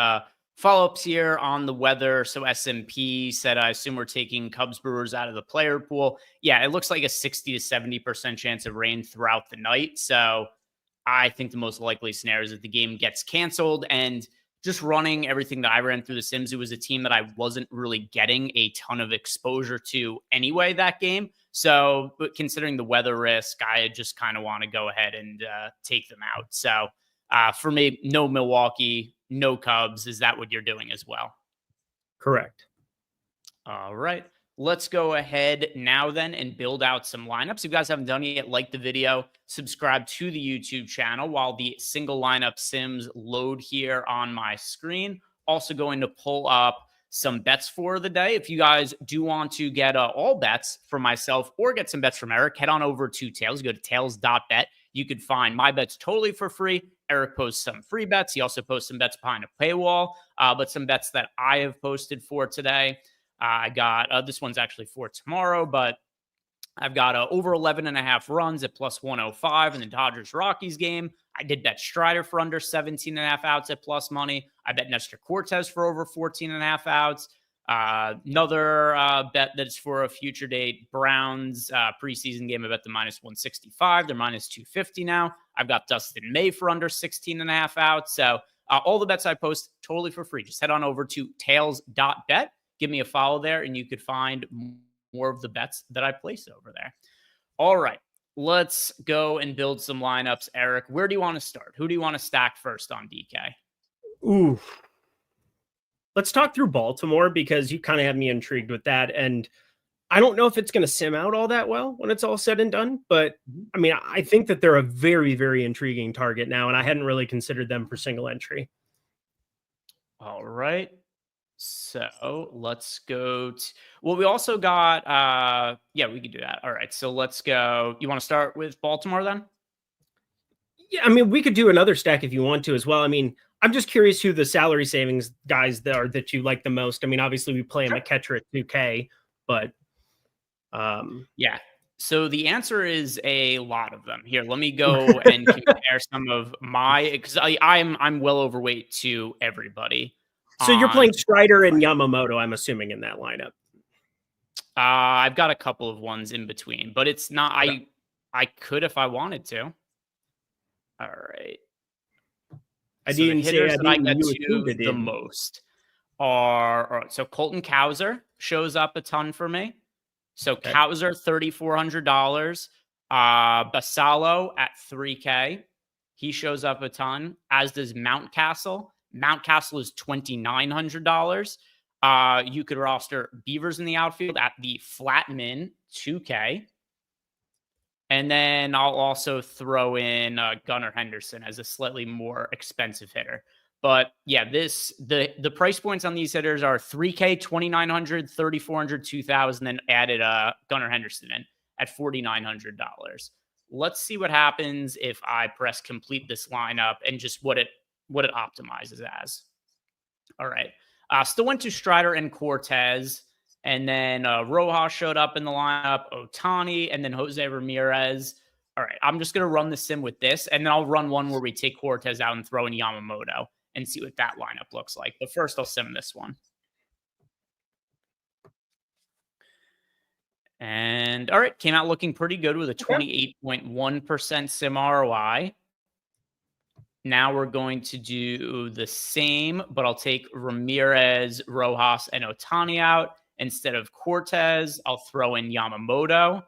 follow-ups here on the weather? So SMP said, I assume we're taking Cubs Brewers out of the player pool. Yeah, it looks like a 60 to 70% chance of rain throughout the night. So I think the most likely scenario is that the game gets canceled. And just running everything that I ran through the Sims, it was a team that I wasn't really getting a ton of exposure to anyway that game. So, but considering the weather risk, I just kind of want to go ahead and take them out. So for me, no Milwaukee, no Cubs. Is that what you're doing as well? Correct. All right. Let's go ahead now then and build out some lineups. If you guys haven't done it yet, like the video, subscribe to the YouTube channel while the single lineup Sims load here on my screen. Also going to pull up some bets for the day. If you guys do want to get all bets for myself or get some bets from Eric, head on over to Tails. Go to tails.bet. You could find my bets totally for free. Eric posts some free bets. He also posts some bets behind a paywall, but some bets that I have posted for today. I got this one's actually for tomorrow, but I've got over 11.5 runs at plus 105 in the Dodgers Rockies game. I did bet Strider for under 17.5 outs at plus money. I bet Nestor Cortez for over 14.5 outs. Another bet that's for a future date, Browns preseason game. I bet the minus 165. They're minus 250 now. I've got Dustin May for under 16.5 out. So all the bets I post totally for free. Just head on over to tails.bet. Give me a follow there, and you could find more of the bets that I place over there. All right. Let's go and build some lineups. Eric, where do you want to start? Who do you want to stack first on DK? Ooh. Let's talk through Baltimore because you kind of had me intrigued with that. And I don't know if it's going to sim out all that well when it's all said and done. But I mean, I think that they're a very, very intriguing target now. And I hadn't really considered them for single entry. All right. So let's go to, well, we also got, yeah, we could do that. All right. So let's go. You want to start with Baltimore then? Yeah. I mean, we could do another stack if you want to as well. I mean, I'm just curious who the salary savings guys that you like the most. I mean, obviously we play him a catcher at 2K, but yeah. So the answer is a lot of them. Here, let me go and compare some of my, because I'm well overweight to everybody. So you're playing Strider and Yamamoto, I'm assuming, in that lineup. I've got a couple of ones in between, but it's not. I could if I wanted to. All right. I didn't say that I get to the most are so Colton Cowser shows up a ton for me. So Cowser $3,400. Basallo at 3K. He shows up a ton, as does Mountcastle. Mountcastle is $2,900. You could roster Beavers in the outfield at the flat min 2K. And then I'll also throw in Gunnar Henderson as a slightly more expensive hitter. But yeah, the price points on these hitters are 3K, 2,900, 3,400, 2,000, and added Gunnar Henderson in at $4,900. Let's see what happens if I press complete this lineup and just what it optimizes as. All right. Still went to Strider and Cortez. And then Rojas showed up in the lineup, Ohtani, and then Jose Ramirez. All right, I'm just going to run the sim with this, and then I'll run one where we take Cortez out and throw in Yamamoto and see what that lineup looks like. But first, I'll sim this one. And all right, came out looking pretty good with a 28.1% sim ROI. Now we're going to do the same, but I'll take Ramirez, Rojas, and Ohtani out. Instead of Cortez, I'll throw in Yamamoto.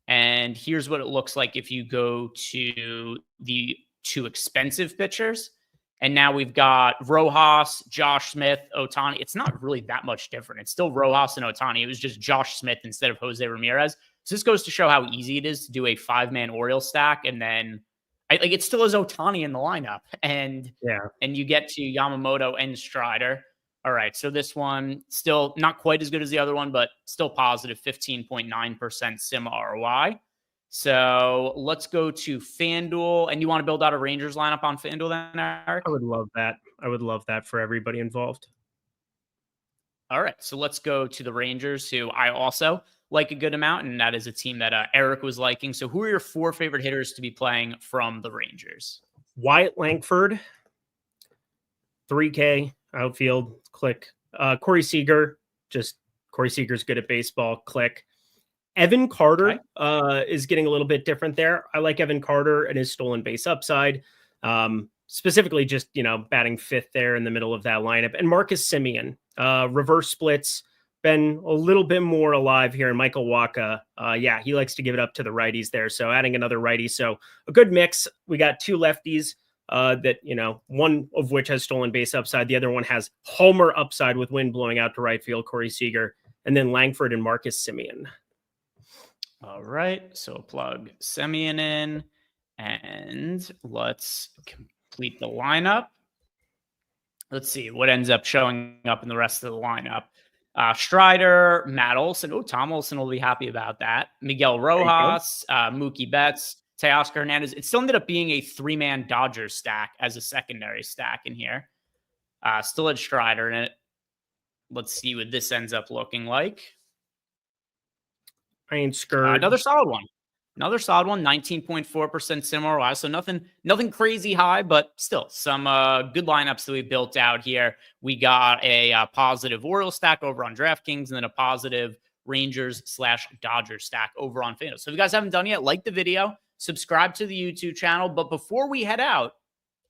And here's what it looks like if you go to the two expensive pitchers. And now we've got Rojas, Josh Smith, Ohtani. It's not really that much different. It's still Rojas and Ohtani. It was just Josh Smith instead of Jose Ramirez. So this goes to show how easy it is to do a 5-man Orioles stack. And then it still is Ohtani in the lineup. And you get to Yamamoto and Strider. All right, so this one still not quite as good as the other one, but still positive 15.9% sim ROI. So let's go to FanDuel. And you want to build out a Rangers lineup on FanDuel then, Eric? I would love that. I would love that for everybody involved. All right, so let's go to the Rangers, who I also like a good amount, and that is a team that Eric was liking. So who are your 4 favorite hitters to be playing from the Rangers? Wyatt Langford, 3K. Outfield, click. Corey Seager, just Corey Seager's good at baseball, click. Evan Carter is getting a little bit different there. I like Evan Carter and his stolen base upside. Specifically just, batting 5th there in the middle of that lineup. And Marcus Semien, reverse splits, been a little bit more alive here. And Michael Wacha, he likes to give it up to the righties there. So adding another righty. So a good mix. We got 2 lefties. That, one of which has stolen base upside. The other one has homer upside with wind blowing out to right field, Corey Seager, and then Langford and Marcus Semien. All right. So plug Semien in and let's complete the lineup. Let's see what ends up showing up in the rest of the lineup. Strider, Matt Olson. Oh, Tom Olson will be happy about that. Miguel Rojas, Mookie Betts, Teoscar Hernandez. It still ended up being a 3-man Dodgers stack as a secondary stack in here. Still had Strider in it. Let's see what this ends up looking like. I ain't scared. Another solid one. Another solid one, 19.4% similar wise. So nothing crazy high, but still some good lineups that we built out here. We got a positive Orioles stack over on DraftKings and then a positive Rangers/Dodgers stack over on FanDuel. So if you guys haven't done yet, like the video, subscribe to the YouTube channel. But before we head out,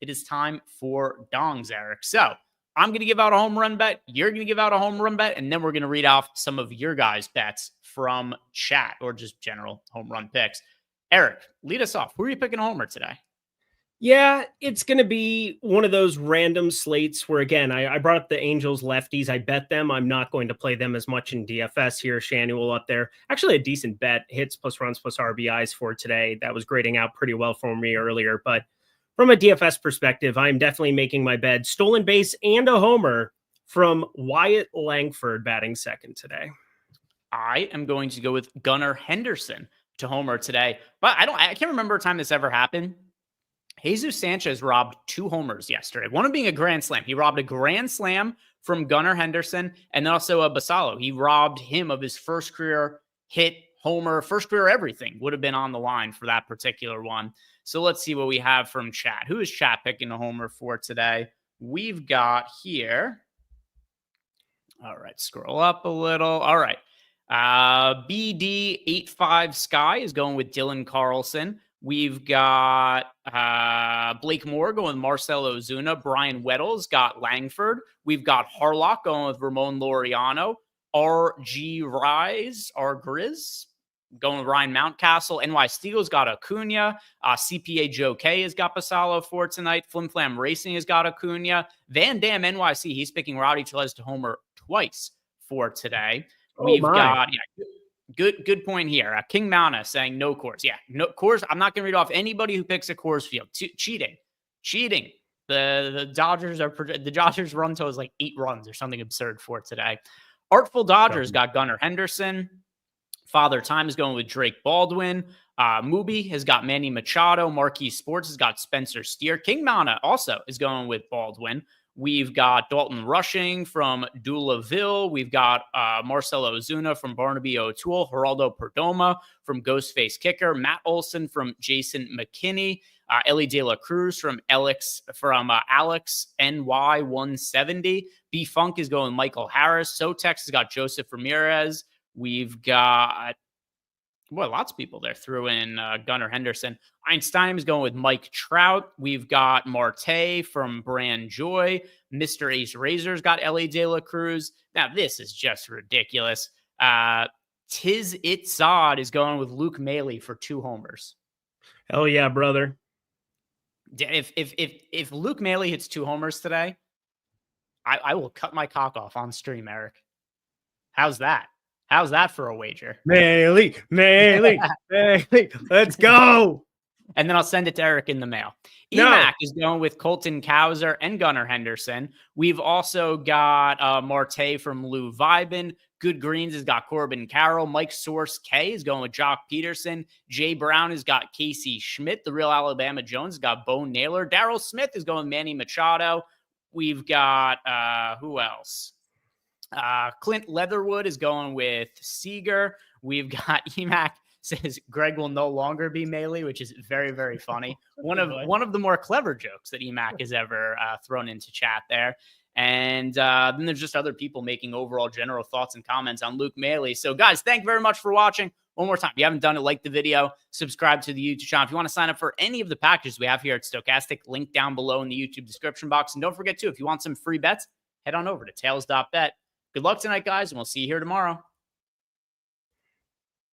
it is time for dongs, Eric. So I'm going to give out a home run bet. You're going to give out a home run bet. And then we're going to read off some of your guys' bets from chat or just general home run picks. Eric, lead us off. Who are you picking a homer today? Yeah, it's going to be one of those random slates where, again, I brought up the Angels lefties. I bet them. I'm not going to play them as much in DFS here. Shanuel up there. Actually, a decent bet. Hits plus runs plus RBIs for today. That was grading out pretty well for me earlier. But from a DFS perspective, I'm definitely making my bed. Stolen base and a homer from Wyatt Langford batting second today. I am going to go with Gunnar Henderson to homer today. But I can't remember a time this ever happened. Jesus Sanchez robbed 2 homers yesterday. One of being a grand slam. He robbed a grand slam from Gunnar Henderson and then also a Basallo. He robbed him of his first career hit, homer, first career everything would have been on the line for that particular one. So let's see what we have from chat. Who is chat picking a homer for today? We've got here. All right, scroll up a little. All right. BD85 Sky is going with Dylan Carlson. We've got Blake Moore going with Marcell Ozuna. Brian Weddle's got Langford. We've got Harlock going with Ramon Laureano. RG Rise, R Grizz, going with Ryan Mountcastle. NY Steele's got Acuna. CPA Joe K has got Basallo for tonight. Flim Flam Racing has got Acuna. Van Dam NYC, he's picking Rowdy Tellez to homer twice for today. We've got, good point here. King Mauna saying no Coors. Yeah, no Coors. I'm not going to read off anybody who picks a Coors Field. Cheating. The Dodgers run total is like 8 runs or something absurd for today. Artful Dodgers got Gunnar Henderson. Father Time is going with Drake Baldwin. Mubi has got Manny Machado. Marquee Sports has got Spencer Steer. King Mauna also is going with Baldwin. We've got Dalton Rushing from Doulaville. We've got Marcell Ozuna from Barnaby O'Toole. Geraldo Perdomo from Ghostface Kicker. Matt Olson from Jason McKinney. Ellie De La Cruz from Alex NY170. B Funk is going Michael Harris. Sotex has got Joseph Ramirez. We've got lots of people there threw in Gunnar Henderson. Einstein is going with Mike Trout. We've got Marte from Brand Joy. Mr. Ace Razor's got Ellie De La Cruz. Now, this is just ridiculous. Tiz Itzad is going with Luke Maile for 2 homers. Hell yeah, brother. If Luke Maile hits 2 homers today, I will cut my cock off on stream, Eric. How's that? How's that for a wager? Maile, let's go. And then I'll send it to Eric in the mail. EMAC is going with Colton Cowser and Gunnar Henderson. We've also got Marte from Lou Vibin. Good Greens has got Corbin Carroll. Mike Source K is going with Jock Peterson. Jay Brown has got Casey Schmidt. The Real Alabama Jones has got Bo Naylor. Darryl Smith is going with Manny Machado. We've got, who else? Clint Leatherwood is going with Seager. We've got EMAC says Greg will no longer be Maile, which is very, very funny. One of the more clever jokes that EMAC has ever thrown into chat there. And then there's just other people making overall general thoughts and comments on Luke Maile. So guys, thank you very much for watching. One more time, if you haven't done it, like the video, subscribe to the YouTube channel. If you want to sign up for any of the packages we have here at Stokastic, link down below in the YouTube description box. And don't forget to, if you want some free bets, head on over to tails.bet. Good luck tonight, guys, and we'll see you here tomorrow.